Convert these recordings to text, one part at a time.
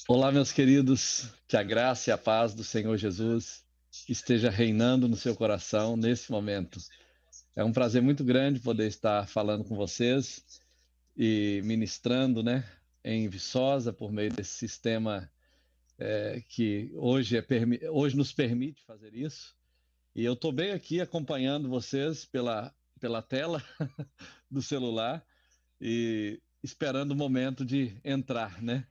Olá, meus queridos, que a graça e a paz do Senhor Jesus esteja reinando no seu coração nesse momento. É um prazer muito grande poder estar falando com vocês e ministrando, né, em Viçosa por meio desse sistema que hoje nos permite fazer isso. E eu estou bem aqui acompanhando vocês pela tela do celular e esperando o momento de entrar, né?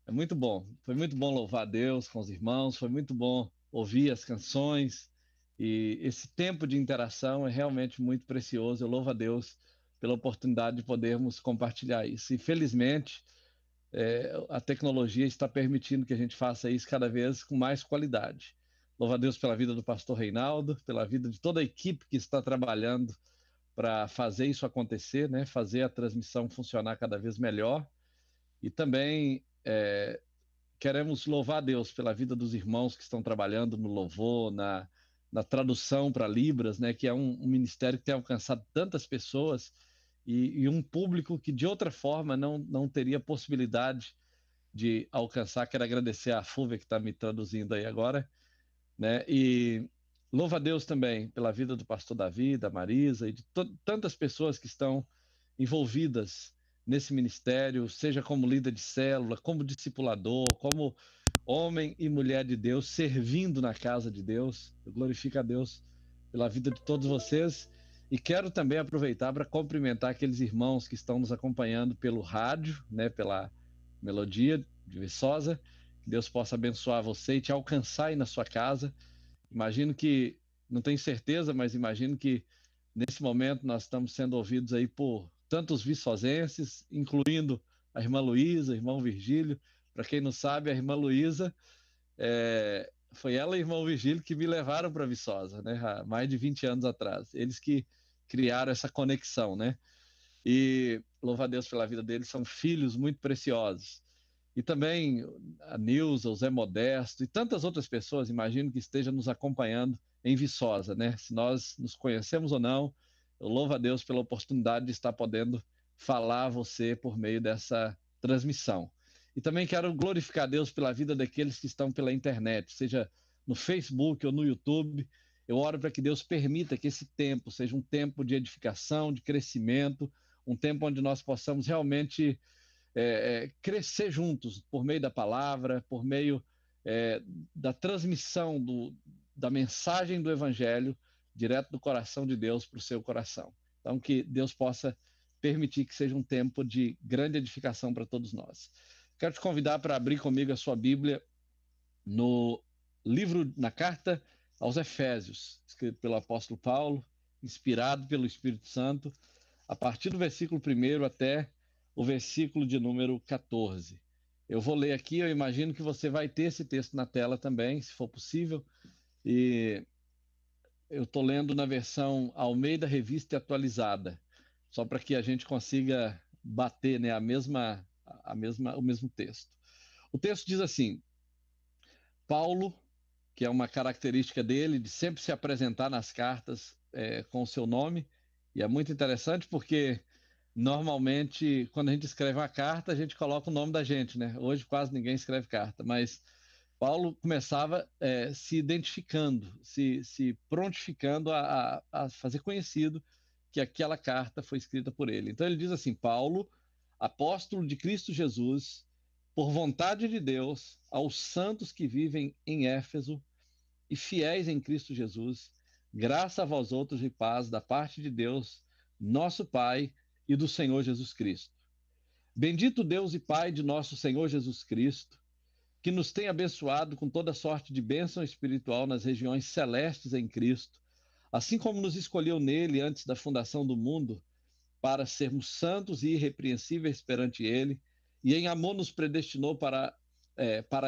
É muito bom. Foi muito bom louvar a Deus com os irmãos, foi muito bom ouvir as canções e esse tempo de interação é realmente muito precioso. Eu louvo a Deus pela oportunidade de podermos compartilhar isso. E felizmente, a tecnologia está permitindo que a gente faça isso cada vez com mais qualidade. Louvo a Deus pela vida do pastor Reinaldo, pela vida de toda a equipe que está trabalhando para fazer isso acontecer, né? Fazer a transmissão funcionar cada vez melhor. E também queremos louvar a Deus pela vida dos irmãos que estão trabalhando no louvor, na tradução para Libras, né, que é um ministério que tem alcançado tantas pessoas e um público que de outra forma não teria possibilidade de alcançar. Quero agradecer a Fúvia que está me traduzindo aí agora, né? E louva a Deus também pela vida do pastor Davi, da Marisa e de tantas pessoas que estão envolvidas nesse ministério, seja como líder de célula, como discipulador, como homem e mulher de Deus, servindo na casa de Deus. Eu glorifico a Deus pela vida de todos vocês e quero também aproveitar para cumprimentar aqueles irmãos que estão nos acompanhando pelo rádio, né, pela Melodia de Viçosa. Que Deus possa abençoar você e te alcançar aí na sua casa. Imagino que, não tenho certeza, mas imagino que nesse momento nós estamos sendo ouvidos aí por tantos viçosenses, incluindo a irmã Luísa, o irmão Virgílio. Para quem não sabe, a irmã Luísa, foi ela e o irmão Virgílio que me levaram para Viçosa, né, há mais de 20 anos atrás. Eles que criaram essa conexão, né? E louva a Deus pela vida deles, são filhos muito preciosos. E também a Nilza, o Zé Modesto e tantas outras pessoas, imagino que estejam nos acompanhando em Viçosa, né? Se nós nos conhecemos ou não, eu louvo a Deus pela oportunidade de estar podendo falar a você por meio dessa transmissão. E também quero glorificar a Deus pela vida daqueles que estão pela internet, seja no Facebook ou no YouTube. Eu oro para que Deus permita que esse tempo seja um tempo de edificação, de crescimento, um tempo onde nós possamos realmente crescer juntos por meio da palavra, por meio é, da transmissão da mensagem do Evangelho direto do coração de Deus para o seu coração. Então, que Deus possa permitir que seja um tempo de grande edificação para todos nós. Quero te convidar para abrir comigo a sua Bíblia no livro, na carta aos Efésios, escrito pelo apóstolo Paulo, inspirado pelo Espírito Santo, a partir do versículo 1 até o versículo de número 14. Eu vou ler aqui, eu imagino que você vai ter esse texto na tela também, se for possível, e eu estou lendo na versão Almeida Revista Atualizada, só para que a gente consiga bater, né, o mesmo texto. O texto diz assim: Paulo, que é uma característica dele, de sempre se apresentar nas cartas com o seu nome, e é muito interessante porque normalmente quando a gente escreve uma carta, a gente coloca o nome da gente, né? Hoje quase ninguém escreve carta, mas Paulo começava se identificando, se prontificando a fazer conhecido que aquela carta foi escrita por ele. Então ele diz assim: Paulo, apóstolo de Cristo Jesus, por vontade de Deus, aos santos que vivem em Éfeso e fiéis em Cristo Jesus, graça a vós outros e paz da parte de Deus, nosso Pai e do Senhor Jesus Cristo. Bendito Deus e Pai de nosso Senhor Jesus Cristo, que nos tem abençoado com toda sorte de bênção espiritual nas regiões celestes em Cristo, assim como nos escolheu nele antes da fundação do mundo, para sermos santos e irrepreensíveis perante Ele, e em amor nos predestinou para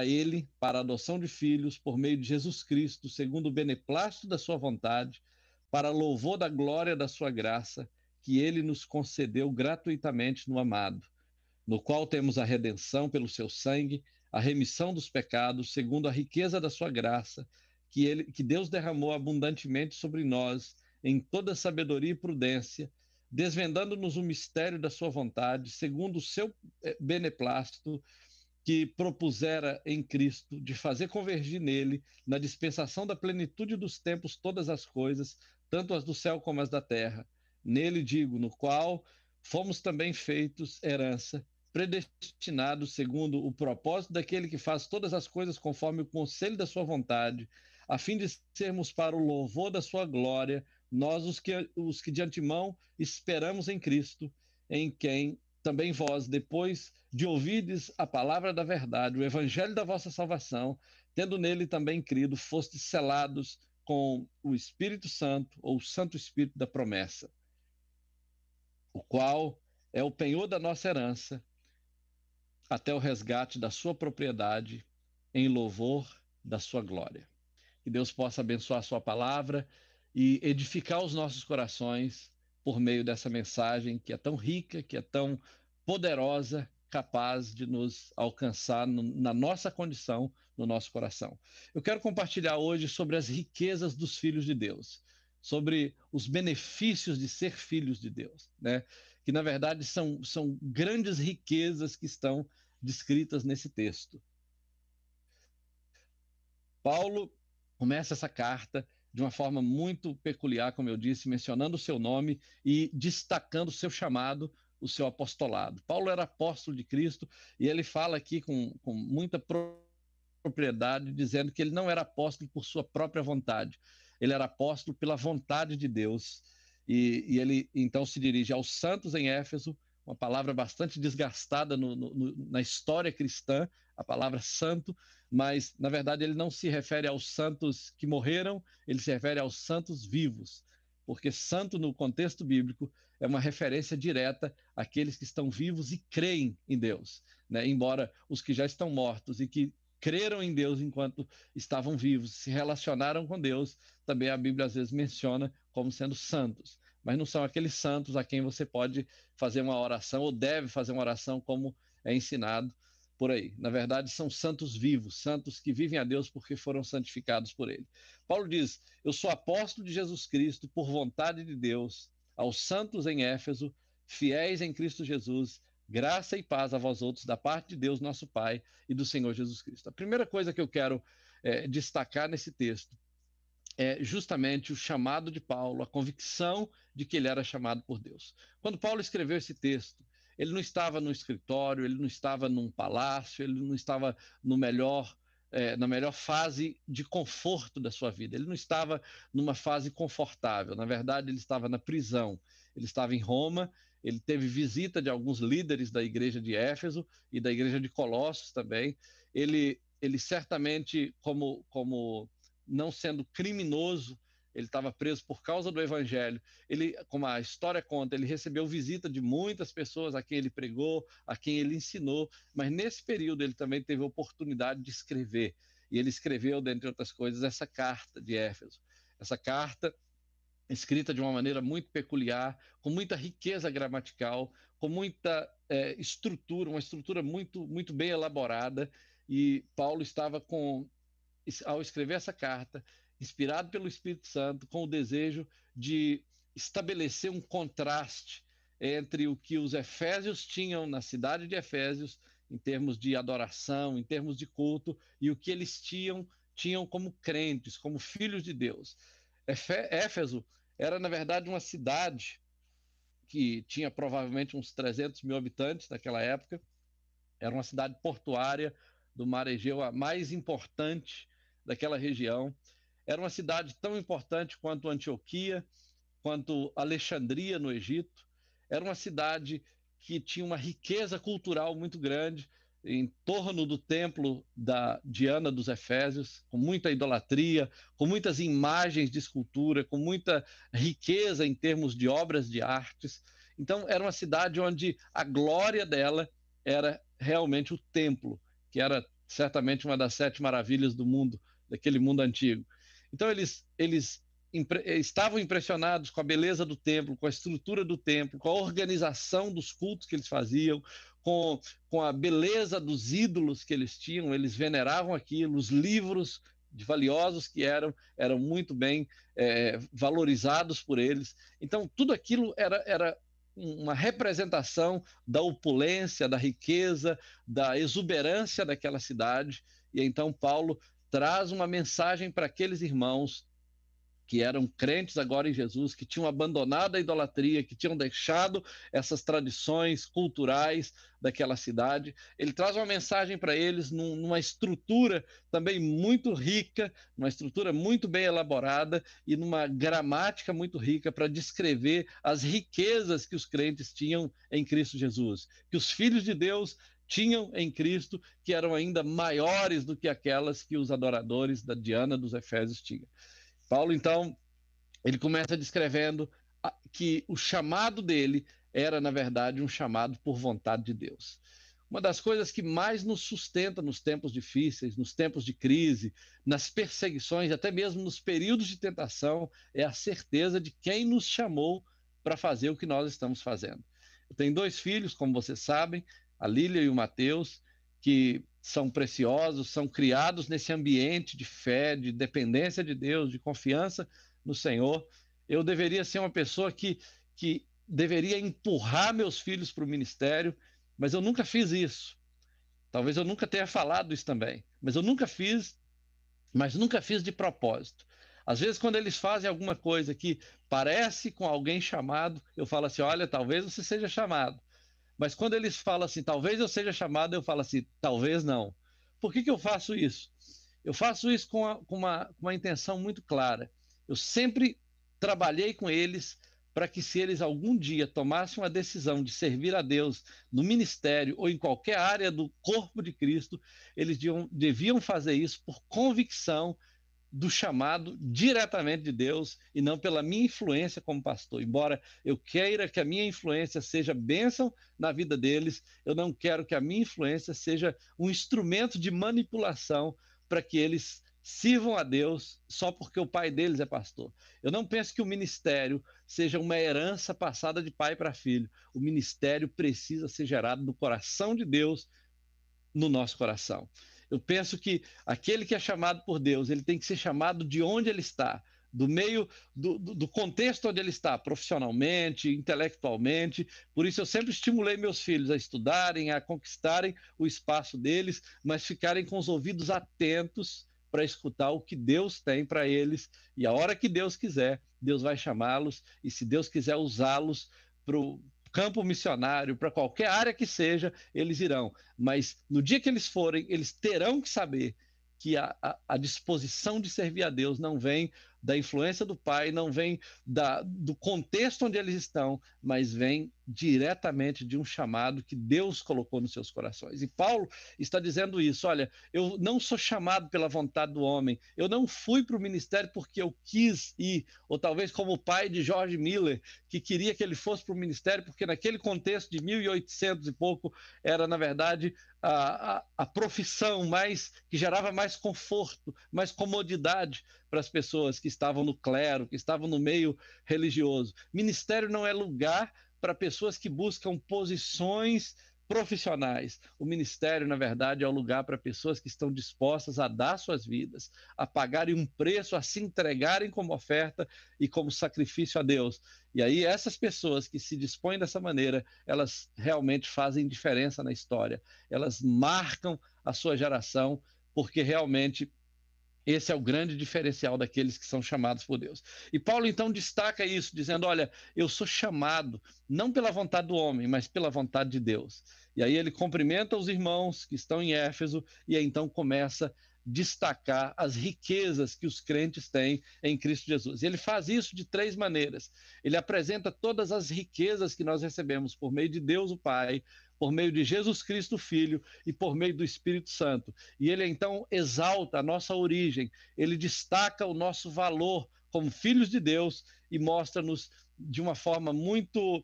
Ele, para a adoção de filhos, por meio de Jesus Cristo, segundo o beneplácito da Sua vontade, para louvor da glória da Sua graça, que Ele nos concedeu gratuitamente no amado, no qual temos a redenção pelo Seu sangue, a remissão dos pecados, segundo a riqueza da Sua graça, que Deus derramou abundantemente sobre nós, em toda sabedoria e prudência, desvendando-nos o mistério da sua vontade, segundo o seu beneplácito, que propusera em Cristo de fazer convergir nele, na dispensação da plenitude dos tempos, todas as coisas, tanto as do céu como as da terra. Nele, digo, no qual fomos também feitos herança, predestinados segundo o propósito daquele que faz todas as coisas conforme o conselho da sua vontade, a fim de sermos para o louvor da sua glória, nós os que de antemão esperamos em Cristo, em quem também vós, depois de ouvirdes a palavra da verdade, o evangelho da vossa salvação, tendo nele também crido, fostes selados com o Espírito Santo, ou o Santo Espírito da promessa, o qual é o penhor da nossa herança, até o resgate da sua propriedade, em louvor da sua glória. Que Deus possa abençoar a sua palavra e edificar os nossos corações por meio dessa mensagem que é tão rica, que é tão poderosa, capaz de nos alcançar na nossa condição, no nosso coração. Eu quero compartilhar hoje sobre as riquezas dos filhos de Deus, sobre os benefícios de ser filhos de Deus, né? Que na verdade são grandes riquezas que estão descritas nesse texto. Paulo começa essa carta de uma forma muito peculiar, como eu disse, mencionando o seu nome e destacando o seu chamado, o seu apostolado. Paulo era apóstolo de Cristo e ele fala aqui com muita propriedade, dizendo que ele não era apóstolo por sua própria vontade, ele era apóstolo pela vontade de Deus. E ele então se dirige aos santos em Éfeso, uma palavra bastante desgastada na história cristã, a palavra santo, mas na verdade ele não se refere aos santos que morreram, ele se refere aos santos vivos, porque santo no contexto bíblico é uma referência direta àqueles que estão vivos e creem em Deus, né? Embora os que já estão mortos e que creram em Deus enquanto estavam vivos, se relacionaram com Deus, também a Bíblia às vezes menciona como sendo santos, mas não são aqueles santos a quem você pode fazer uma oração ou deve fazer uma oração como é ensinado por aí. Na verdade, são santos vivos, santos que vivem a Deus porque foram santificados por ele. Paulo diz: eu sou apóstolo de Jesus Cristo por vontade de Deus, aos santos em Éfeso, fiéis em Cristo Jesus, graça e paz a vós outros da parte de Deus nosso Pai e do Senhor Jesus Cristo. A primeira coisa que eu quero destacar nesse texto é justamente o chamado de Paulo, a convicção de que ele era chamado por Deus. Quando Paulo escreveu esse texto, ele não estava no escritório, ele não estava num palácio, ele não estava no na melhor fase de conforto da sua vida. Ele não estava numa fase confortável. Na verdade, ele estava na prisão. Ele estava em Roma. Ele teve visita de alguns líderes da igreja de Éfeso e da igreja de Colossos também. Ele certamente, como não sendo criminoso, ele estava preso por causa do evangelho. Ele, como a história conta, ele recebeu visita de muitas pessoas a quem ele pregou, a quem ele ensinou, mas nesse período ele também teve a oportunidade de escrever. E ele escreveu, dentre outras coisas, essa carta de Éfeso. Essa carta escrita de uma maneira muito peculiar, com muita riqueza gramatical, com muita estrutura, uma estrutura muito bem elaborada. E Paulo estava ao escrever essa carta, inspirado pelo Espírito Santo, com o desejo de estabelecer um contraste entre o que os efésios tinham na cidade de Efésios, em termos de adoração, em termos de culto, e o que eles tinham como crentes, como filhos de Deus. Éfeso era, na verdade, uma cidade que tinha provavelmente uns 300 mil habitantes naquela época. Era uma cidade portuária do Mar Egeu, a mais importante daquela região. Era uma cidade tão importante quanto Antioquia, quanto Alexandria, no Egito. Era uma cidade que tinha uma riqueza cultural muito grande em torno do templo da Diana dos Efésios, com muita idolatria, com muitas imagens de escultura, com muita riqueza em termos de obras de artes. Então, era uma cidade onde a glória dela era realmente o templo, que era certamente uma das 7 maravilhas do mundo, daquele mundo antigo. Então, eles estavam impressionados com a beleza do templo, com a estrutura do templo, com a organização dos cultos que eles faziam, com a beleza dos ídolos que eles tinham. Eles veneravam aquilo, os livros valiosos que eram muito bem valorizados por eles. Então, tudo aquilo era uma representação da opulência, da riqueza, da exuberância daquela cidade. E então Paulo traz uma mensagem para aqueles irmãos que eram crentes agora em Jesus, que tinham abandonado a idolatria, que tinham deixado essas tradições culturais daquela cidade. Ele traz uma mensagem para eles numa estrutura também muito rica, uma estrutura muito bem elaborada e numa gramática muito rica para descrever as riquezas que os crentes tinham em Cristo Jesus, que os filhos de Deus tinham em Cristo, que eram ainda maiores do que aquelas que os adoradores da Diana dos Efésios tinham. Paulo, então, ele começa descrevendo que o chamado dele era, na verdade, um chamado por vontade de Deus. Uma das coisas que mais nos sustenta nos tempos difíceis, nos tempos de crise, nas perseguições, até mesmo nos períodos de tentação, é a certeza de quem nos chamou para fazer o que nós estamos fazendo. Eu tenho 2 filhos, como vocês sabem, a Lília e o Mateus, que são preciosos, são criados nesse ambiente de fé, de dependência de Deus, de confiança no Senhor. Eu deveria ser uma pessoa que deveria empurrar meus filhos para o ministério, mas eu nunca fiz isso. Talvez eu nunca tenha falado isso também, mas eu nunca fiz, mas nunca fiz de propósito. Às vezes, quando eles fazem alguma coisa que parece com alguém chamado, eu falo assim: olha, talvez você seja chamado. Mas quando eles falam assim, talvez eu seja chamado, eu falo assim, talvez não. Por que eu faço isso? Eu faço isso com uma intenção muito clara. Eu sempre trabalhei com eles para que, se eles algum dia tomassem uma decisão de servir a Deus no ministério ou em qualquer área do corpo de Cristo, eles deviam fazer isso por convicção do chamado diretamente de Deus e não pela minha influência como pastor. Embora eu queira que a minha influência seja bênção na vida deles, eu não quero que a minha influência seja um instrumento de manipulação para que eles sirvam a Deus só porque o pai deles é pastor. Eu não penso que o ministério seja uma herança passada de pai para filho. O ministério precisa ser gerado no coração de Deus, no nosso coração. Eu penso que aquele que é chamado por Deus, ele tem que ser chamado de onde ele está, do meio do contexto onde ele está, profissionalmente, intelectualmente. Por isso eu sempre estimulei meus filhos a estudarem, a conquistarem o espaço deles, mas ficarem com os ouvidos atentos para escutar o que Deus tem para eles. E a hora que Deus quiser, Deus vai chamá-los, e se Deus quiser usá-los para o campo missionário, para qualquer área que seja, eles irão. Mas no dia que eles forem, eles terão que saber que a disposição de servir a Deus não vem da influência do Pai, não vem do contexto onde eles estão, mas vem diretamente de um chamado que Deus colocou nos seus corações. E Paulo está dizendo isso: olha, eu não sou chamado pela vontade do homem, eu não fui para o ministério porque eu quis ir, ou talvez como o pai de George Miller, que queria que ele fosse para o ministério porque naquele contexto de 1800 e pouco era, na verdade, a profissão que gerava mais conforto, mais comodidade para as pessoas que estavam no clero, que estavam no meio religioso. Ministério não é lugar para pessoas que buscam posições profissionais. O ministério, na verdade, é o lugar para pessoas que estão dispostas a dar suas vidas, a pagarem um preço, a se entregarem como oferta e como sacrifício a Deus. E aí essas pessoas que se dispõem dessa maneira, elas realmente fazem diferença na história. Elas marcam a sua geração, porque realmente esse é o grande diferencial daqueles que são chamados por Deus. E Paulo então destaca isso, dizendo: olha, eu sou chamado não pela vontade do homem, mas pela vontade de Deus. E aí ele cumprimenta os irmãos que estão em Éfeso e aí então começa a destacar as riquezas que os crentes têm em Cristo Jesus. E ele faz isso de 3 maneiras. Ele apresenta todas as riquezas que nós recebemos por meio de Deus o Pai, por meio de Jesus Cristo Filho e por meio do Espírito Santo. E ele então exalta a nossa origem, ele destaca o nosso valor como filhos de Deus e mostra-nos de uma forma muito,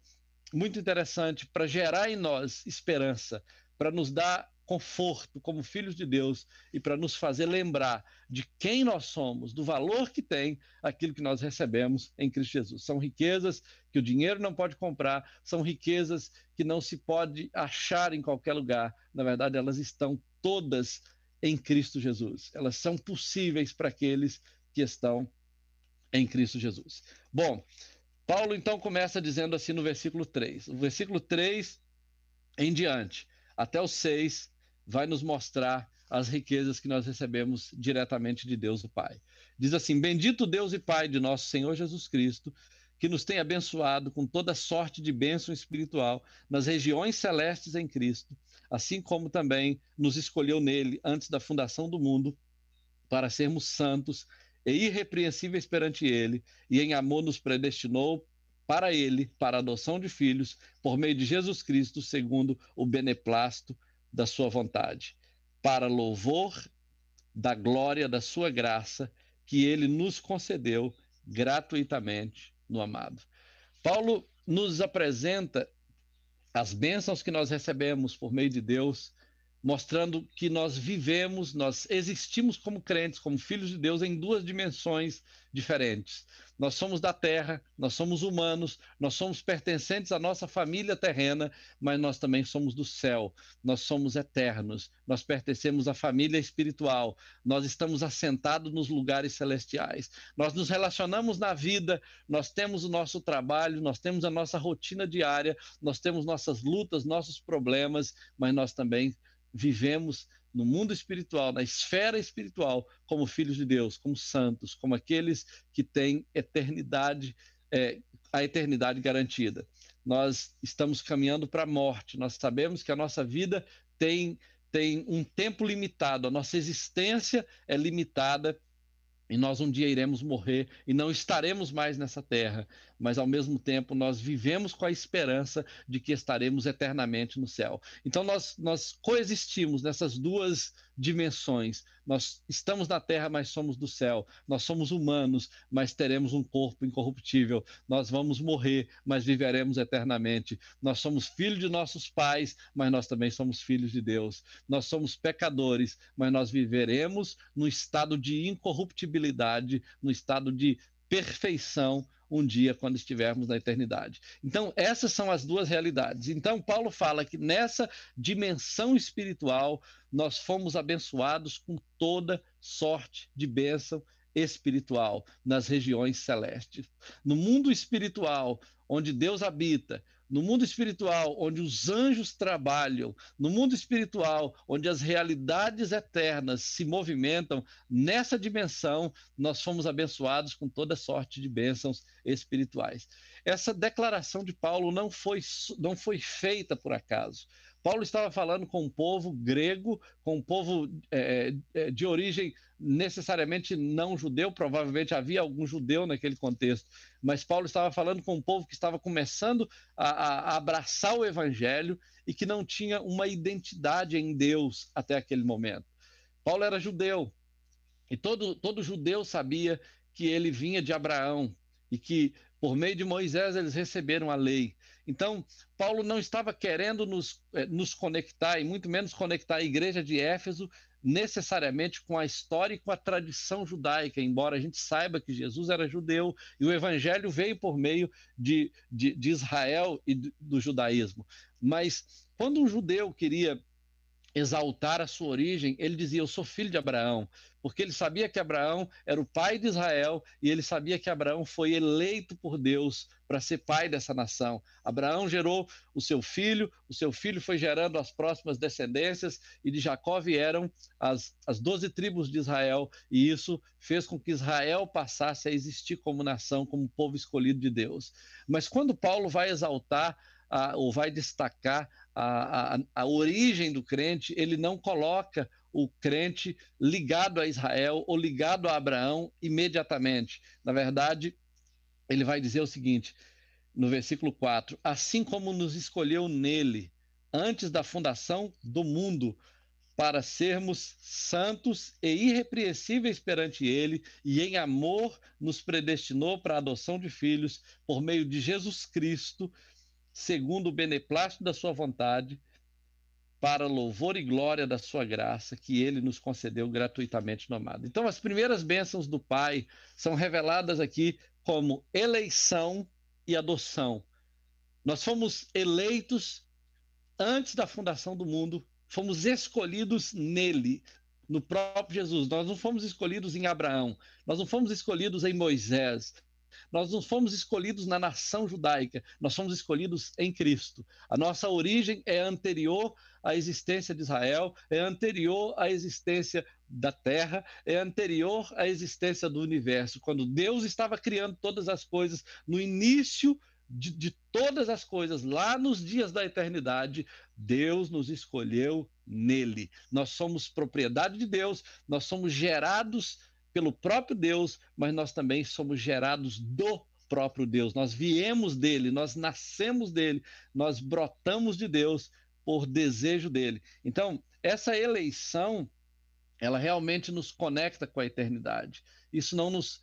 muito interessante para gerar em nós esperança, para nos dar conforto como filhos de Deus e para nos fazer lembrar de quem nós somos, do valor que tem aquilo que nós recebemos em Cristo Jesus. São riquezas que o dinheiro não pode comprar, são riquezas que não se pode achar em qualquer lugar. Na verdade, elas estão todas em Cristo Jesus. Elas são possíveis para aqueles que estão em Cristo Jesus. Bom, Paulo então começa dizendo assim no versículo 3. O versículo 3 em diante, até o 6, vai nos mostrar as riquezas que nós recebemos diretamente de Deus o Pai. Diz assim: Bendito Deus e Pai de nosso Senhor Jesus Cristo, que nos tem abençoado com toda sorte de bênção espiritual nas regiões celestes em Cristo, assim como também nos escolheu nele antes da fundação do mundo, para sermos santos e irrepreensíveis perante ele, e em amor nos predestinou para ele, para a adoção de filhos, por meio de Jesus Cristo, segundo o beneplácito da sua vontade, para louvor da glória da sua graça, que ele nos concedeu gratuitamente no amado. Paulo nos apresenta as bênçãos que nós recebemos por meio de Deus, mostrando que nós vivemos, nós existimos como crentes, como filhos de Deus, em duas dimensões diferentes. Nós somos da terra, nós somos humanos, nós somos pertencentes à nossa família terrena, mas nós também somos do céu, nós somos eternos, nós pertencemos à família espiritual, nós estamos assentados nos lugares celestiais, nós nos relacionamos na vida, nós temos o nosso trabalho, nós temos a nossa rotina diária, nós temos nossas lutas, nossos problemas, mas nós também vivemos no mundo espiritual, na esfera espiritual, como filhos de Deus, como santos, como aqueles que têm eternidade, a eternidade garantida. Nós estamos caminhando para a morte, nós sabemos que a nossa vida tem um tempo limitado, a nossa existência é limitada, e nós um dia iremos morrer e não estaremos mais nessa terra, mas ao mesmo tempo nós vivemos com a esperança de que estaremos eternamente no céu. Então nós coexistimos nessas duas dimensões. Nós estamos na terra, mas somos do céu. Nós somos humanos, mas teremos um corpo incorruptível. Nós vamos morrer, mas viveremos eternamente. Nós somos filhos de nossos pais, mas nós também somos filhos de Deus. Nós somos pecadores, mas nós viveremos no estado de incorruptibilidade, no estado de perfeição um dia quando estivermos na eternidade. Então, essas são as duas realidades. Então, Paulo fala que nessa dimensão espiritual nós fomos abençoados com toda sorte de bênção espiritual nas regiões celestes. No mundo espiritual, onde Deus habita, no mundo espiritual, onde os anjos trabalham, no mundo espiritual, onde as realidades eternas se movimentam, nessa dimensão, nós fomos abençoados com toda sorte de bênçãos espirituais. Essa declaração de Paulo não foi feita por acaso. Paulo estava falando com um povo grego, com um povo de origem necessariamente não judeu, provavelmente havia algum judeu naquele contexto, mas Paulo estava falando com um povo que estava começando a abraçar o evangelho e que não tinha uma identidade em Deus até aquele momento. Paulo era judeu, e todo judeu sabia que ele vinha de Abraão e que por meio de Moisés eles receberam a lei. Então, Paulo não estava querendo nos conectar, e muito menos conectar a igreja de Éfeso necessariamente com a história e com a tradição judaica, embora a gente saiba que Jesus era judeu e o evangelho veio por meio de Israel e do judaísmo. Mas quando um judeu queria exaltar a sua origem, ele dizia: eu sou filho de Abraão, porque ele sabia que Abraão era o pai de Israel e ele sabia que Abraão foi eleito por Deus para ser pai dessa nação. Abraão gerou o seu filho foi gerando as próximas descendências, e de Jacó vieram as 12 tribos de Israel, e isso fez com que Israel passasse a existir como nação, como povo escolhido de Deus. Mas quando Paulo vai exaltar ou vai destacar a origem do crente, ele não coloca o crente ligado a Israel ou ligado a Abraão imediatamente. Na verdade, ele vai dizer o seguinte, no versículo 4, assim como nos escolheu nele, antes da fundação do mundo, para sermos santos e irrepreensíveis perante ele, e em amor nos predestinou para a adoção de filhos, por meio de Jesus Cristo, segundo o beneplácito da sua vontade, para louvor e glória da sua graça, que ele nos concedeu gratuitamente no amado. Então, as primeiras bênçãos do Pai são reveladas aqui como eleição e adoção. Nós fomos eleitos antes da fundação do mundo, fomos escolhidos nele, no próprio Jesus. Nós não fomos escolhidos em Abraão, nós não fomos escolhidos em Moisés, Nós não fomos escolhidos na nação judaica, nós fomos escolhidos em Cristo. A nossa origem é anterior à existência de Israel, é anterior à existência da terra, é anterior à existência do universo. Quando Deus estava criando todas as coisas, no início de todas as coisas, lá nos dias da eternidade, Deus nos escolheu nele. Nós somos propriedade de Deus, nós somos gerados pelo próprio Deus, mas nós também somos gerados do próprio Deus. Nós viemos dele, nós nascemos dele, nós brotamos de Deus por desejo dele. Então, essa eleição, ela realmente nos conecta com a eternidade. Isso nos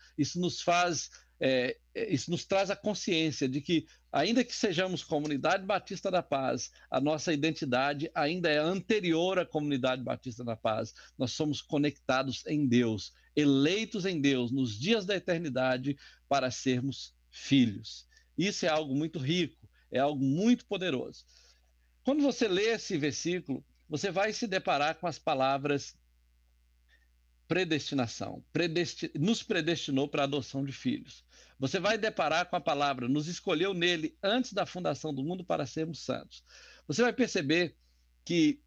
traz a consciência de que, ainda que sejamos Comunidade Batista da Paz, a nossa identidade ainda é anterior à Comunidade Batista da Paz. Nós somos conectados em Deus, eleitos em Deus, nos dias da eternidade, para sermos filhos. Isso é algo muito rico, é algo muito poderoso. Quando você lê esse versículo, você vai se deparar com as palavras predestinação. Nos predestinou para a adoção de filhos. Você vai deparar com a palavra, nos escolheu nele antes da fundação do mundo para sermos santos. Você vai perceber que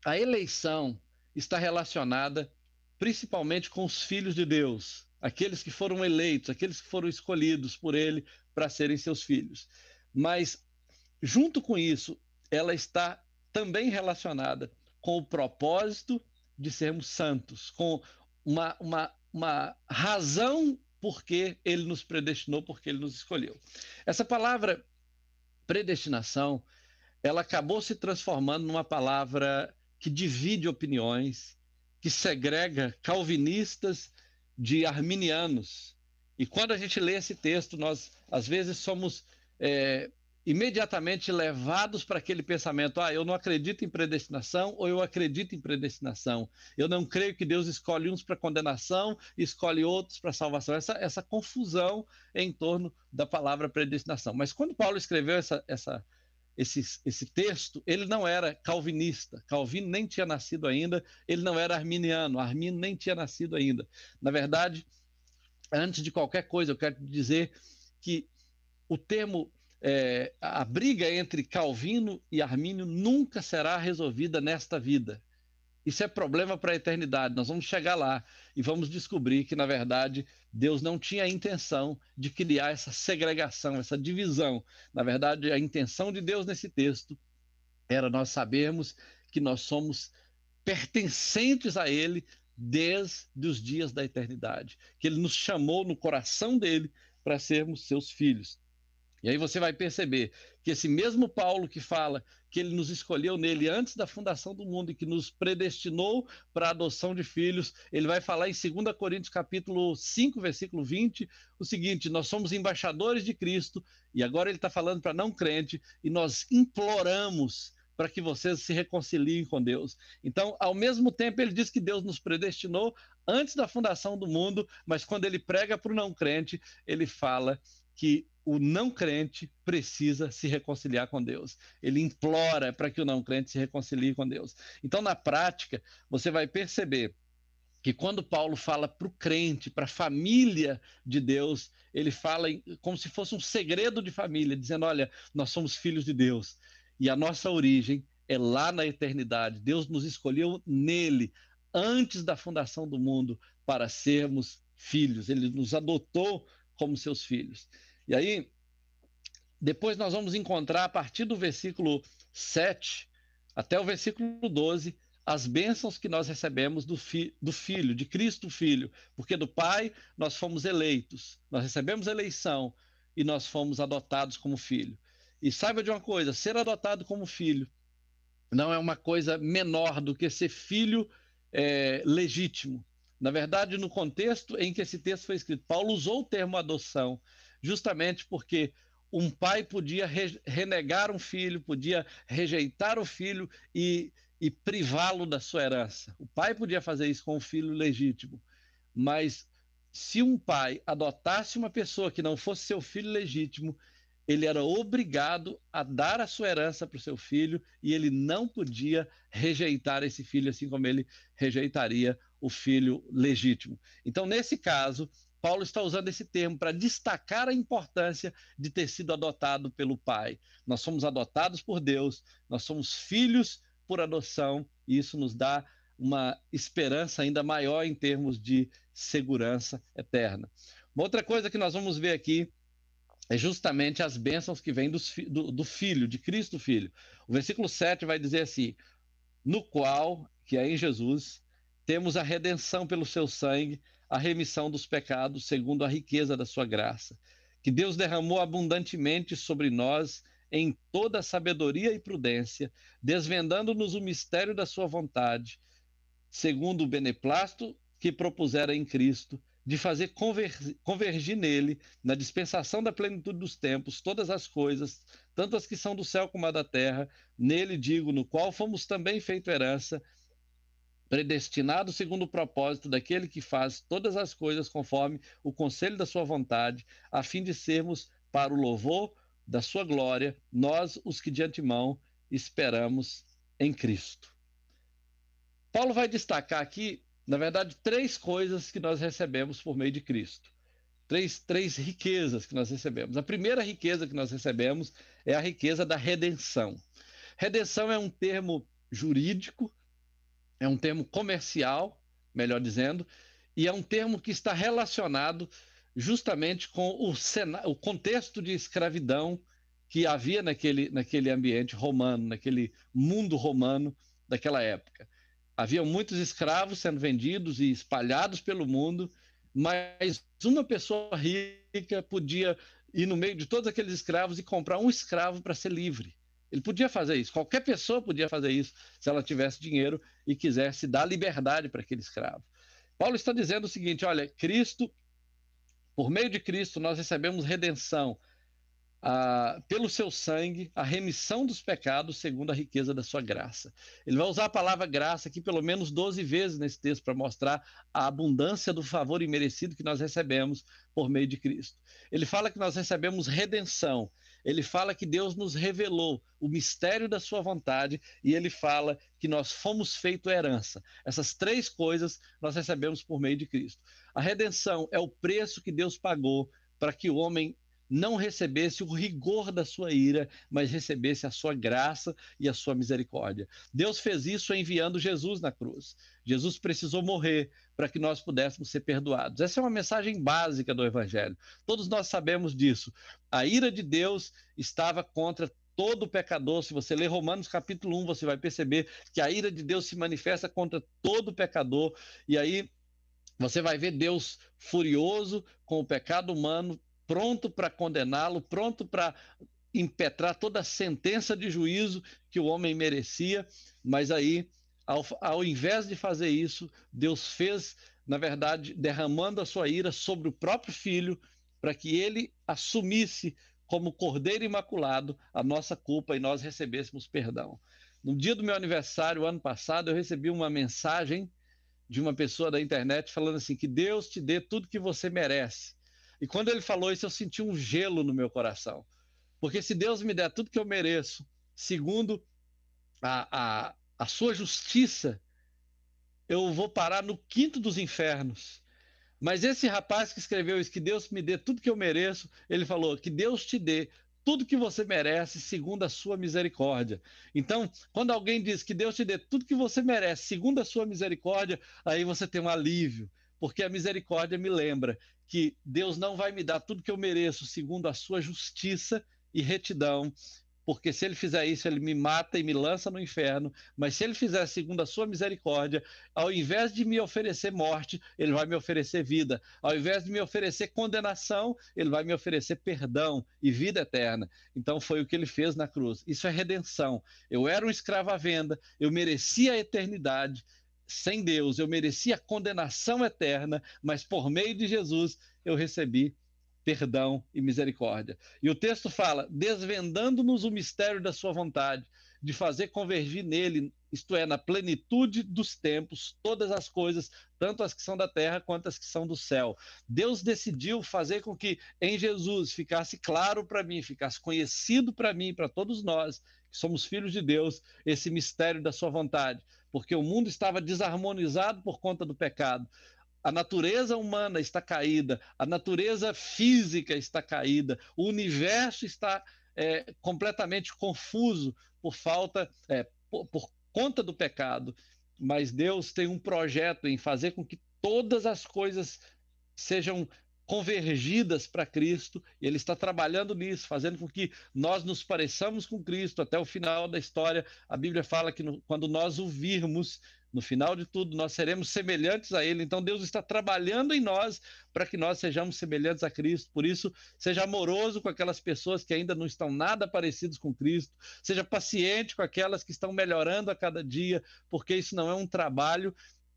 a eleição está relacionada principalmente com os filhos de Deus, aqueles que foram eleitos, aqueles que foram escolhidos por ele para serem seus filhos. Mas, junto com isso, ela está também relacionada com o propósito de sermos santos, com uma razão por que ele nos predestinou, porque ele nos escolheu. Essa palavra predestinação, ela acabou se transformando numa palavra que divide opiniões, que segrega calvinistas de arminianos. E quando a gente lê esse texto, nós às vezes somos imediatamente levados para aquele pensamento: eu não acredito em predestinação, ou eu acredito em predestinação. Eu não creio que Deus escolhe uns para condenação e escolhe outros para salvação. Essa confusão em torno da palavra predestinação. Mas quando Paulo escreveu esse texto, ele não era calvinista. Calvino nem tinha nascido ainda, ele não era arminiano, Armínio nem tinha nascido ainda. Na verdade, antes de qualquer coisa, eu quero dizer que o termo a briga entre Calvino e Armínio nunca será resolvida nesta vida. Isso é problema para a eternidade. Nós vamos chegar lá e vamos descobrir que, na verdade, Deus não tinha a intenção de criar essa segregação, essa divisão. Na verdade, a intenção de Deus nesse texto era nós sabermos que nós somos pertencentes a Ele desde os dias da eternidade, que Ele nos chamou no coração dele para sermos seus filhos. E aí você vai perceber que esse mesmo Paulo que fala que ele nos escolheu nele antes da fundação do mundo e que nos predestinou para a adoção de filhos, ele vai falar em 2 Coríntios capítulo 5, versículo 20, o seguinte: nós somos embaixadores de Cristo, e agora ele está falando para não crente, e nós imploramos para que vocês se reconciliem com Deus. Então, ao mesmo tempo, ele diz que Deus nos predestinou antes da fundação do mundo, mas quando ele prega para o não crente, ele fala que o não crente precisa se reconciliar com Deus. Ele implora para que o não crente se reconcilie com Deus. Então, na prática, você vai perceber que quando Paulo fala para o crente, para a família de Deus, ele fala como se fosse um segredo de família, dizendo: olha, nós somos filhos de Deus e a nossa origem é lá na eternidade. Deus nos escolheu nele, antes da fundação do mundo, para sermos filhos. Ele nos adotou como seus filhos. E aí, depois nós vamos encontrar, a partir do versículo 7 até o versículo 12, as bênçãos que nós recebemos do Filho, de Cristo Filho, porque do Pai nós fomos eleitos, nós recebemos eleição e nós fomos adotados como filho. E saiba de uma coisa: ser adotado como filho não é uma coisa menor do que ser filho legítimo. Na verdade, no contexto em que esse texto foi escrito, Paulo usou o termo adoção justamente porque um pai podia renegar um filho, podia rejeitar o filho e privá-lo da sua herança. O pai podia fazer isso com o filho legítimo, mas se um pai adotasse uma pessoa que não fosse seu filho legítimo, ele era obrigado a dar a sua herança para o seu filho e ele não podia rejeitar esse filho, assim como ele rejeitaria o filho legítimo. Então, nesse caso, Paulo está usando esse termo para destacar a importância de ter sido adotado pelo Pai. Nós somos adotados por Deus, nós somos filhos por adoção, e isso nos dá uma esperança ainda maior em termos de segurança eterna. Uma outra coisa que nós vamos ver aqui é justamente as bênçãos que vêm do Filho, de Cristo Filho. O versículo 7 vai dizer assim: no qual, que é em Jesus, temos a redenção pelo seu sangue, a remissão dos pecados, segundo a riqueza da sua graça, que Deus derramou abundantemente sobre nós em toda sabedoria e prudência, desvendando-nos o mistério da sua vontade, segundo o beneplácito que propusera em Cristo, de fazer convergir nele, na dispensação da plenitude dos tempos, todas as coisas, tanto as que são do céu como a da terra, nele digo, no qual fomos também feito herança, predestinado segundo o propósito daquele que faz todas as coisas conforme o conselho da sua vontade, a fim de sermos para o louvor da sua glória, nós os que de antemão esperamos em Cristo. Paulo vai destacar aqui, na verdade, três coisas que nós recebemos por meio de Cristo. Três riquezas que nós recebemos. A primeira riqueza que nós recebemos é a riqueza da redenção. Redenção é um termo jurídico, é um termo comercial, melhor dizendo, e é um termo que está relacionado justamente com o contexto de escravidão que havia naquele ambiente romano, naquele mundo romano daquela época. Haviam muitos escravos sendo vendidos e espalhados pelo mundo, mas uma pessoa rica podia ir no meio de todos aqueles escravos e comprar um escravo para ser livre. Ele podia fazer isso, qualquer pessoa podia fazer isso se ela tivesse dinheiro e quisesse dar liberdade para aquele escravo. Paulo está dizendo o seguinte: olha, Cristo, por meio de Cristo, nós recebemos redenção, pelo seu sangue, a remissão dos pecados segundo a riqueza da sua graça. Ele vai usar a palavra graça aqui pelo menos 12 vezes nesse texto para mostrar a abundância do favor imerecido que nós recebemos por meio de Cristo. Ele fala que nós recebemos redenção, ele fala que Deus nos revelou o mistério da sua vontade e ele fala que nós fomos feito herança. Essas três coisas nós recebemos por meio de Cristo. A redenção é o preço que Deus pagou para que o homem não recebesse o rigor da sua ira, mas recebesse a sua graça e a sua misericórdia. Deus fez isso enviando Jesus na cruz. Jesus precisou morrer para que nós pudéssemos ser perdoados. Essa é uma mensagem básica do Evangelho. Todos nós sabemos disso. A ira de Deus estava contra todo pecador. Se você ler Romanos capítulo 1, você vai perceber que a ira de Deus se manifesta contra todo pecador. E aí você vai ver Deus furioso com o pecado humano, pronto para condená-lo, pronto para impetrar toda a sentença de juízo que o homem merecia, mas aí, ao invés de fazer isso, Deus fez, na verdade, derramando a sua ira sobre o próprio Filho, para que ele assumisse como Cordeiro Imaculado a nossa culpa e nós recebêssemos perdão. No dia do meu aniversário, ano passado, eu recebi uma mensagem de uma pessoa da internet falando assim: que Deus te dê tudo que você merece. E quando ele falou isso, eu senti um gelo no meu coração. Porque se Deus me der tudo que eu mereço, segundo a sua justiça, eu vou parar no quinto dos infernos. Mas esse rapaz que escreveu isso, que Deus me dê tudo que eu mereço, ele falou: que Deus te dê tudo que você merece, segundo a sua misericórdia. Então, quando alguém diz que Deus te dê tudo que você merece, segundo a sua misericórdia, aí você tem um alívio. Porque a misericórdia me lembra que Deus não vai me dar tudo que eu mereço segundo a sua justiça e retidão, porque se ele fizer isso, ele me mata e me lança no inferno, mas se ele fizer segundo a sua misericórdia, ao invés de me oferecer morte, ele vai me oferecer vida. Ao invés de me oferecer condenação, ele vai me oferecer perdão e vida eterna. Então foi o que ele fez na cruz. Isso é redenção. Eu era um escravo à venda, eu merecia a eternidade, sem Deus, eu merecia a condenação eterna, mas por meio de Jesus eu recebi perdão e misericórdia. E o texto fala: desvendando-nos o mistério da sua vontade, de fazer convergir nele, isto é, na plenitude dos tempos, todas as coisas, tanto as que são da terra quanto as que são do céu. Deus decidiu fazer com que em Jesus ficasse claro para mim, ficasse conhecido para mim, para todos nós, que somos filhos de Deus, esse mistério da sua vontade, porque o mundo estava desarmonizado por conta do pecado. A natureza humana está caída, a natureza física está caída, o universo está completamente confuso por falta, por conta do pecado. Mas Deus tem um projeto em fazer com que todas as coisas sejam convergidas para Cristo, e Ele está trabalhando nisso, fazendo com que nós nos pareçamos com Cristo até o final da história. A Bíblia fala que quando nós o virmos, no final de tudo, nós seremos semelhantes a Ele. Então Deus está trabalhando em nós para que nós sejamos semelhantes a Cristo. Por isso, seja amoroso com aquelas pessoas que ainda não estão nada parecidas com Cristo, seja paciente com aquelas que estão melhorando a cada dia, porque isso não é um trabalho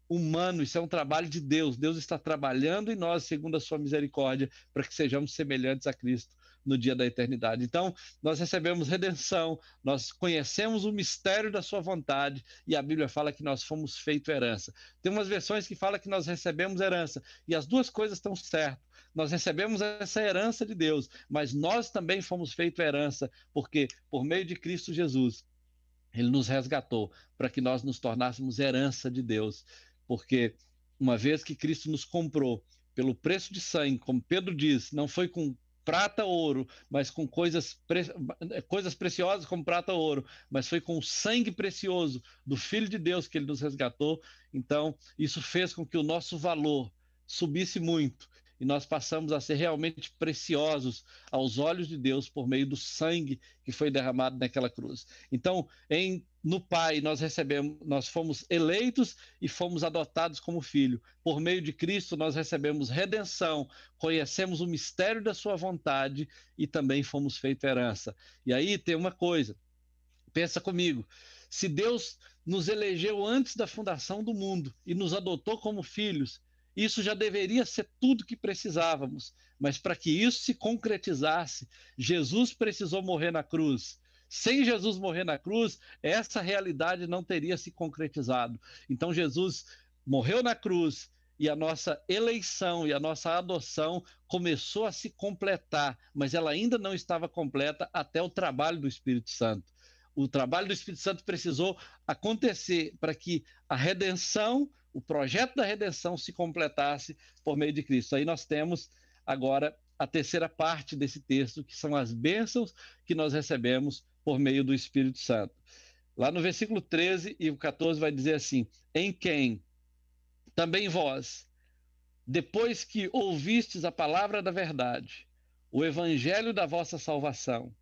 humano, isso é um trabalho de Deus. Deus está trabalhando em nós, segundo a sua misericórdia, para que sejamos semelhantes a Cristo no dia da eternidade. Então, nós recebemos redenção, nós conhecemos o mistério da sua vontade, e a Bíblia fala que nós fomos feito herança. Tem umas versões que falam que nós recebemos herança, e as duas coisas estão certas. Nós recebemos essa herança de Deus, mas nós também fomos feito herança, porque por meio de Cristo Jesus, Ele nos resgatou para que nós nos tornássemos herança de Deus. Porque uma vez que Cristo nos comprou pelo preço de sangue, como Pedro diz, não foi com prata ou ouro, mas com coisas preciosas como prata ou ouro, mas foi com o sangue precioso do Filho de Deus que Ele nos resgatou. Então, isso fez com que o nosso valor subisse muito, e nós passamos a ser realmente preciosos aos olhos de Deus por meio do sangue que foi derramado naquela cruz. Então, no Pai nós fomos eleitos e fomos adotados como filho. Por meio de Cristo nós recebemos redenção, conhecemos o mistério da sua vontade e também fomos feito herança. E aí tem uma coisa, pensa comigo, se Deus nos elegeu antes da fundação do mundo e nos adotou como filhos, isso já deveria ser tudo que precisávamos, mas para que isso se concretizasse, Jesus precisou morrer na cruz. Sem Jesus morrer na cruz, essa realidade não teria se concretizado. Então Jesus morreu na cruz e a nossa eleição e a nossa adoção começou a se completar, mas ela ainda não estava completa até o trabalho do Espírito Santo. O trabalho do Espírito Santo precisou acontecer para que a redenção, o projeto da redenção se completasse por meio de Cristo. Aí nós temos agora a terceira parte desse texto, que são as bênçãos que nós recebemos por meio do Espírito Santo. Lá no versículo 13 e o 14 vai dizer assim: em quem também vós, depois que ouvistes a palavra da verdade, o evangelho da vossa salvação,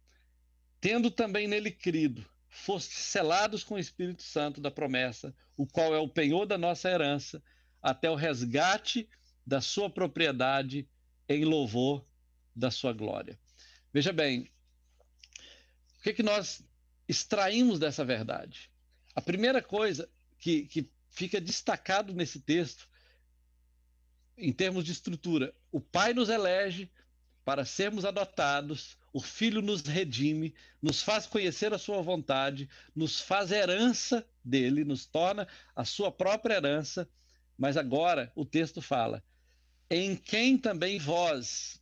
tendo também nele crido, fostes selados com o Espírito Santo da promessa, o qual é o penhor da nossa herança, até o resgate da sua propriedade em louvor da sua glória. Veja bem, o que nós extraímos dessa verdade? A primeira coisa que fica destacado nesse texto, em termos de estrutura, o Pai nos elege para sermos adotados, o Filho nos redime, nos faz conhecer a sua vontade, nos faz herança dele, nos torna a sua própria herança, mas agora o texto fala: em quem também vós,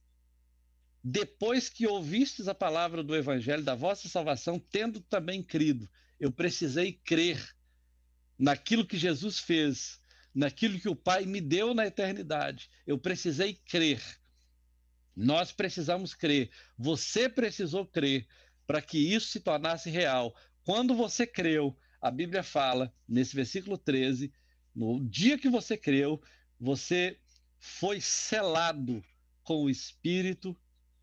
depois que ouvistes a palavra do evangelho da vossa salvação, tendo também crido. Eu precisei crer naquilo que Jesus fez, naquilo que o Pai me deu na eternidade. Eu precisei crer. Nós precisamos crer. Você precisou crer para que isso se tornasse real. Quando você creu, a Bíblia fala, nesse versículo 13, no dia que você creu, você foi selado com o Espírito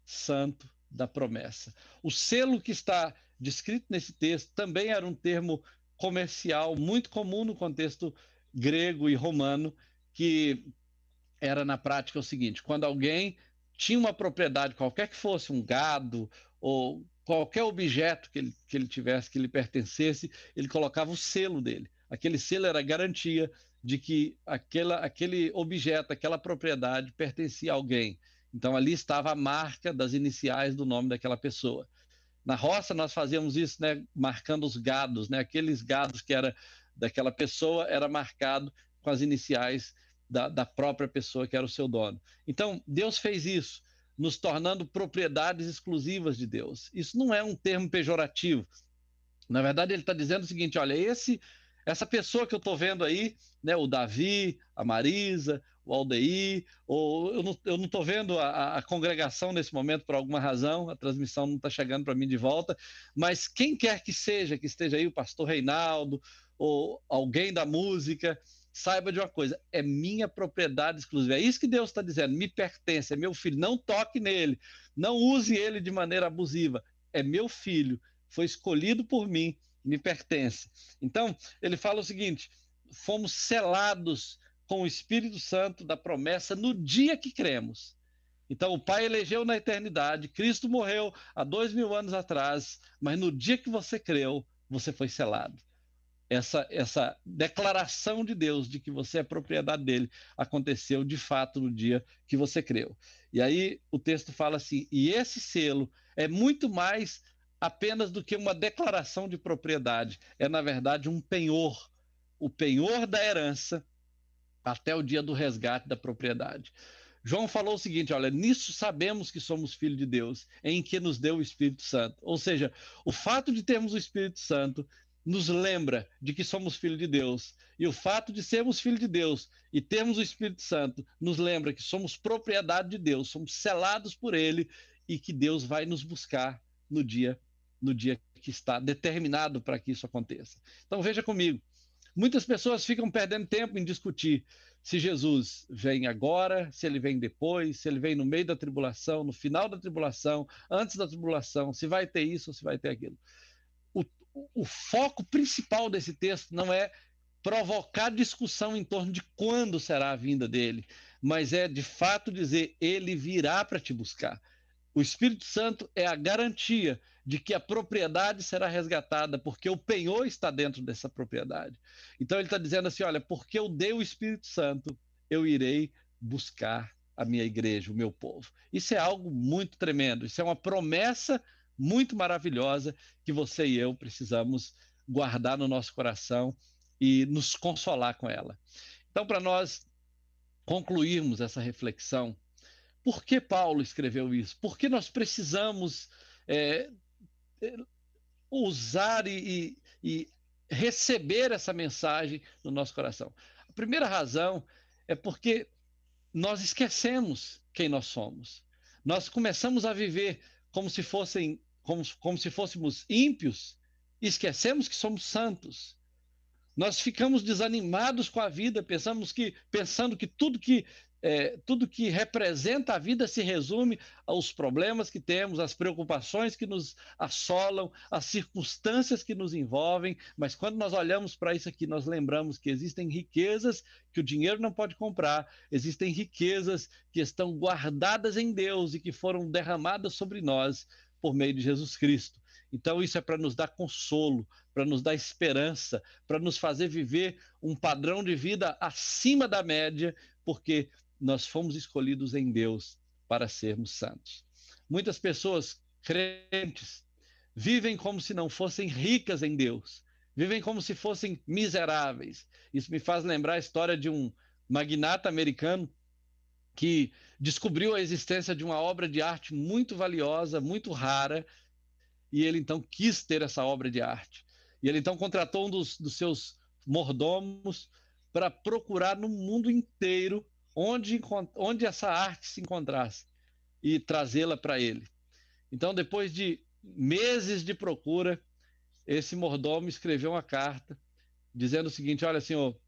Santo da promessa. O selo que está descrito nesse texto também era um termo comercial muito comum no contexto grego e romano, que era na prática o seguinte: quando alguém tinha uma propriedade, qualquer que fosse, um gado ou qualquer objeto que ele tivesse, que lhe pertencesse, ele colocava o selo dele. Aquele selo era a garantia de que aquele objeto, aquela propriedade pertencia a alguém. Então ali estava a marca das iniciais do nome daquela pessoa. Na roça nós fazíamos isso, né, marcando os gados, né, aqueles gados que era daquela pessoa, era marcado com as iniciais da própria pessoa que era o seu dono. Então, Deus fez isso, nos tornando propriedades exclusivas de Deus. Isso não é um termo pejorativo. Na verdade, ele está dizendo o seguinte: olha, Essa pessoa que eu estou vendo aí, né, o Davi, a Marisa, o Aldeir, ou eu não estou vendo a congregação nesse momento por alguma razão, a transmissão não está chegando para mim de volta, mas quem quer que seja, que esteja aí, o pastor Reinaldo, ou alguém da música, saiba de uma coisa, é minha propriedade exclusiva. É isso que Deus está dizendo, me pertence, é meu filho, não toque nele, não use ele de maneira abusiva, é meu filho, foi escolhido por mim, me pertence. Então, ele fala o seguinte: fomos selados com o Espírito Santo da promessa no dia que cremos. Então, o Pai elegeu na eternidade, Cristo morreu há 2000 anos atrás, mas no dia que você creu, você foi selado. Essa declaração de Deus de que você é propriedade dele aconteceu de fato no dia que você creu. E aí o texto fala assim: e esse selo é muito mais apenas do que uma declaração de propriedade, é na verdade um penhor, o penhor da herança até o dia do resgate da propriedade. João falou o seguinte: olha, nisso sabemos que somos filhos de Deus, em que nos deu o Espírito Santo. Ou seja, o fato de termos o Espírito Santo nos lembra de que somos filhos de Deus. E o fato de sermos filhos de Deus e termos o Espírito Santo nos lembra que somos propriedade de Deus, somos selados por Ele e que Deus vai nos buscar no dia que está determinado para que isso aconteça. Então veja comigo. Muitas pessoas ficam perdendo tempo em discutir se Jesus vem agora, se ele vem depois, se ele vem no meio da tribulação, no final da tribulação, antes da tribulação, se vai ter isso ou se vai ter aquilo. O, o foco principal desse texto não é provocar discussão em torno de quando será a vinda dele, mas é de fato dizer: ele virá para te buscar. O Espírito Santo é a garantia de que a propriedade será resgatada, porque o penhor está dentro dessa propriedade. Então ele está dizendo assim: olha, porque eu dei o Espírito Santo, eu irei buscar a minha igreja, o meu povo. Isso é algo muito tremendo, isso é uma promessa muito maravilhosa que você e eu precisamos guardar no nosso coração e nos consolar com ela. Então, para nós concluirmos essa reflexão, por que Paulo escreveu isso? Por que nós precisamos é, usar e receber essa mensagem no nosso coração? A primeira razão é porque nós esquecemos quem nós somos. Nós começamos a viver como se fôssemos ímpios e esquecemos que somos santos. Nós ficamos desanimados com a vida, pensando que tudo que representa a vida se resume aos problemas que temos, às preocupações que nos assolam, às circunstâncias que nos envolvem. Mas quando nós olhamos para isso aqui, nós lembramos que existem riquezas que o dinheiro não pode comprar, existem riquezas que estão guardadas em Deus e que foram derramadas sobre nós por meio de Jesus Cristo. Então, isso é para nos dar consolo, para nos dar esperança, para nos fazer viver um padrão de vida acima da média, porque nós fomos escolhidos em Deus para sermos santos. Muitas pessoas crentes vivem como se não fossem ricas em Deus, vivem como se fossem miseráveis. Isso me faz lembrar a história de um magnata americano que descobriu a existência de uma obra de arte muito valiosa, muito rara, e ele então quis ter essa obra de arte. E ele então contratou um dos seus mordomos para procurar no mundo inteiro onde essa arte se encontrasse e trazê-la para ele. Então, depois de meses de procura, esse mordomo escreveu uma carta dizendo o seguinte: olha, senhor,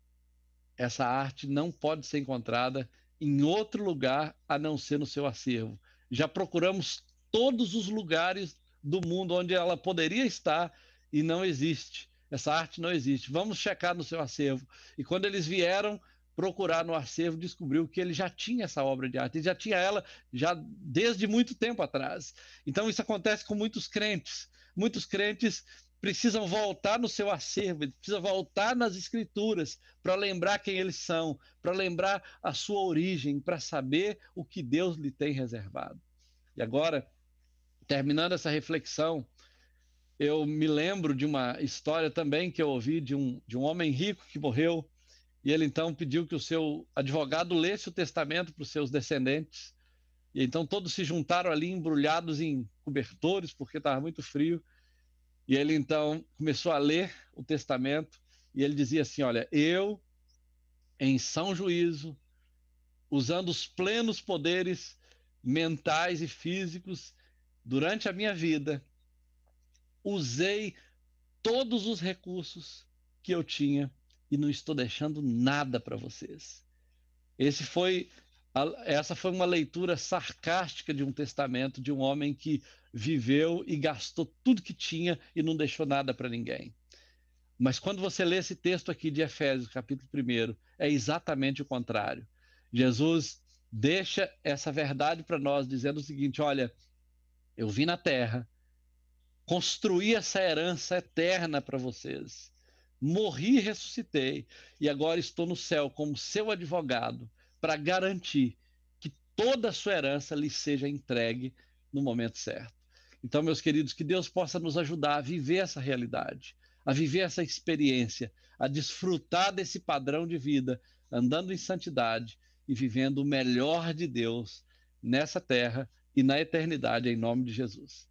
essa arte não pode ser encontrada em outro lugar a não ser no seu acervo. Já procuramos todos os lugares do mundo onde ela poderia estar e não existe. Essa arte não existe. Vamos checar no seu acervo. E quando eles vieram procurar no acervo, descobriu que ele já tinha essa obra de arte, ele já tinha ela já desde muito tempo atrás. Então isso acontece com muitos crentes. Muitos crentes precisam voltar no seu acervo, precisam voltar nas escrituras para lembrar quem eles são, para lembrar a sua origem, para saber o que Deus lhe tem reservado. E agora, terminando essa reflexão, eu me lembro de uma história também que eu ouvi de um homem rico que morreu, e ele então pediu que o seu advogado lesse o testamento para os seus descendentes, e então todos se juntaram ali embrulhados em cobertores, porque estava muito frio, e ele então começou a ler o testamento, e ele dizia assim: olha, eu, em são juízo, usando os plenos poderes mentais e físicos durante a minha vida, usei todos os recursos que eu tinha e não estou deixando nada para vocês. Esse foi Essa foi uma leitura sarcástica de um testamento de um homem que viveu e gastou tudo que tinha e não deixou nada para ninguém. Mas quando você lê esse texto aqui de Efésios, capítulo 1, é exatamente o contrário. Jesus deixa essa verdade para nós, dizendo o seguinte: olha, eu vim na terra, construí essa herança eterna para vocês, morri e ressuscitei, e agora estou no céu como seu advogado para garantir que toda a sua herança lhe seja entregue no momento certo. Então, meus queridos, que Deus possa nos ajudar a viver essa realidade, a viver essa experiência, a desfrutar desse padrão de vida, andando em santidade e vivendo o melhor de Deus nessa terra e na eternidade, em nome de Jesus.